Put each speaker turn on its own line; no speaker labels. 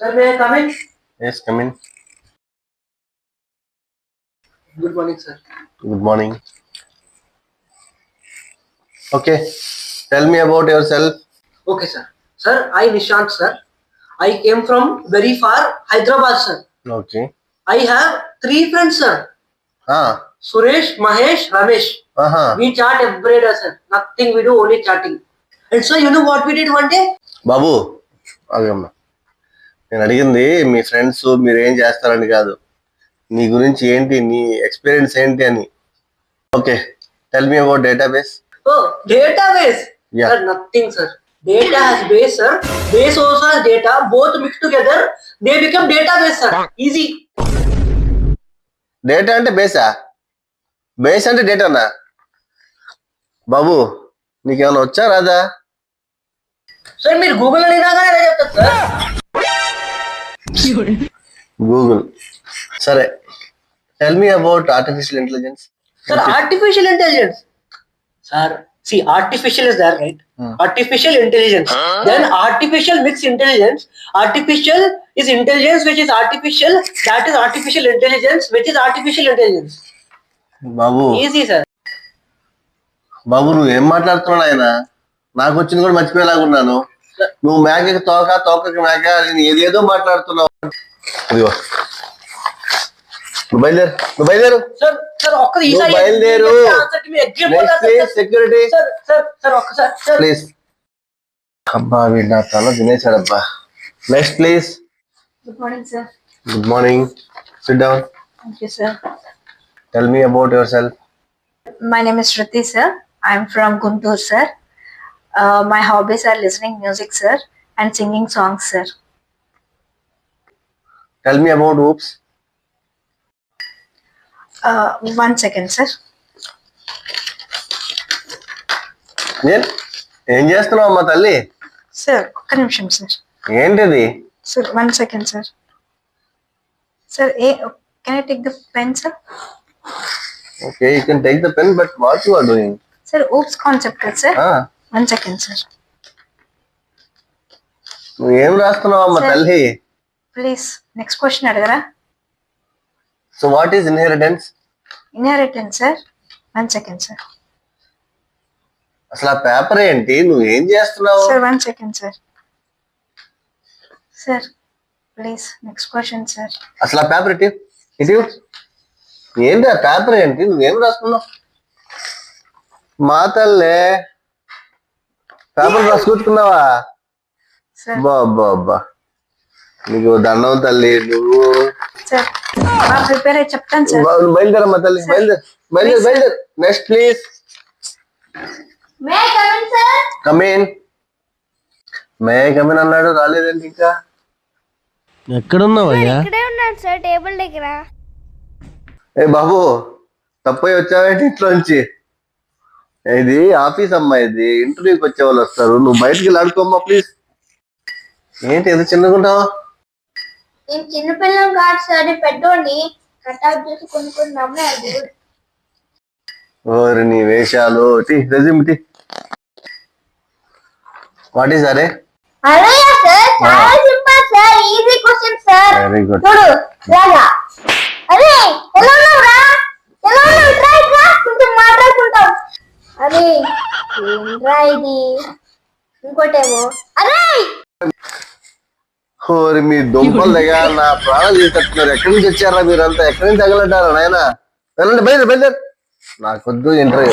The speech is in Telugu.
Sir, may I come in?
Yes, come in.
Good morning, sir.
Good morning. Okay, tell me about yourself.
Okay, sir. Sir, I Nishant, sir. I came from very far, Hyderabad, sir.
Okay.
I have 3 friends, sir.
Ah.
Suresh, Mahesh, Ramesh. We chat every day, sir. Nothing we do, only chatting. And so, you know what we did one day?
బాబు ఆగమ్మా, నేను అడిగింది మీ ఫ్రెండ్స్ మీరు ఏం చేస్తారని కాదు, నీ గురించి ఏంటి, నీ ఎక్స్పీరియన్స్ ఏంటి అని. Okay, tell me about database.
Oh, database.
Yeah.
Sir, nothing, sir. Data has base, sir. Base also has data. Both mixed together, they become database, sir. Easy.
Data అంటే బేసా? బేస్ అంటే డేటానా? బాబు నీకేమైనా వచ్చా రాదా?
Sir, మీరు గూగుల్ అడిగినాగానే ఎలా చెప్తారు సార్?
గూగుల్. సరే, tell me about artificial intelligence.
Sir, artificial intelligence. Sir, see, artificial is there, right? Artificial intelligence. Then artificial mixed intelligence. Artificial is intelligence which is artificial. That is artificial intelligence which is artificial intelligence.
Babu
Easy, sir.
బాబు నువ్వు ఏం మాట్లాడుతున్నావు ఆయన? నాకు వచ్చింది కూడా మర్చిపోయేలాగున్నాను. నువ్వు మేకకి తోక, తోకకి మేక, నేను ఏదేదో మాట్లాడుతున్నావు. ఇదిగో నువ్వు బయలుదేరు, నువ్వు బయలుదేరు.
Sir, sir, ఒక్క ఈసారి
బయలుదేరు. సెక్యూరిటీ
Sir, sir, sir, ఒక్కసారి sir.
ప్లీజ్. అబ్బా వీడు నా తల తినేశాడబ్బా. Next please.
Good morning, sir.
Good morning. Sit down.
Thank you, sir.
Tell me about yourself.
My name is Shruti, sir. I'm from Guntur, sir. My hobbies are listening music, sir, and singing songs, sir.
Tell me about oops.
1 second, sir.
ఏం చేస్తున్నావు అమ్మా తల్లి?
Sir, ఒక్క నిమిషం, sir.
ఏంటిది?
Sir, 1 second, sir. Sir, can I take the pen, sir?
Okay, you can take the pen, but what you are doing?
Sir, oops concept, sir. 1 second, sir.
నువ్వు ఏం రాస్తున్నావు అమ్మా తల్లి?
Please, next question అడగరా?
So what is inheritance?
Inheritance, sir. 1 second, sir.
అసలు ఆ పేపర్ ఏంటి? నువ్వు ఏం చేస్తున్నావు?
Sir, 1 second, sir. Sir, please, next question, sir.
అసలు ఆ పేపర్ ఇటు ఇటు ఏంటి? ఆ పేపర్ ఏంటి? నువ్వేం రాస్తున్నావు? మా తల్లే పేపర్ రాసుకుంటున్నావా? బాబ్బా నీకు దండం తల్లి. నువ్వు
ప్రిపేర్ అయ్యి చెప్తాను సార్.
బయలుదేరమ్మా తల్లి, బయలుదేరు బయలుదేరు బయలుదేరు. Next please. Come in. May come in అన్నాడు, రాలేదండి ఇంకా. ఎక్కడున్నావయ్యా?
ఇక్కడే ఉన్నాను సార్, టేబుల్ దగ్గర.
ఏ బాబు తప్పై వచ్చావేంటి ఇంట్లోంచి? ఇది ఆఫీస్ అమ్మా, ఇది ఇంటర్వ్యూకి వచ్చే వాళ్ళు వస్తారు. నువ్వు బయటికి లాడుకోమ్మా ప్లీజ్. ఏంటి ఏదో చిన్నగుంటావా?
నేను చిన్నపిల్లం కాదు సార్, పెద్దోడిని. కట్అవుట్ చేసి కొనుక్కున్నాము.
ఓరి నీ వేషాలు. Resume tea. వాట్ ఈస్ అరే?
అరే సార్, చాలా simple sir, easy question sir.
Very good.
చూడు రాగా. అరే ఎలా ఉన్నావురా? ఎలా ఉన్నావు? రా కొంచెం మాట్లాడుకుంటాం. అరే ఏంట్రా ఇది? ఇంకోటేమో అరే.
ఓరి మీ దుంపలు దగ్గర నా ప్రాణాలు తీసుకుంటున్నారు. ఎక్కడి నుంచి వచ్చారా మీరంతా? ఎక్కడి నుంచి తగలడ్డారా నాయన? వెళ్ళండి బయలుదేరు బయలుదేరు. నాకొద్దు ఇంటర్వ్యూ.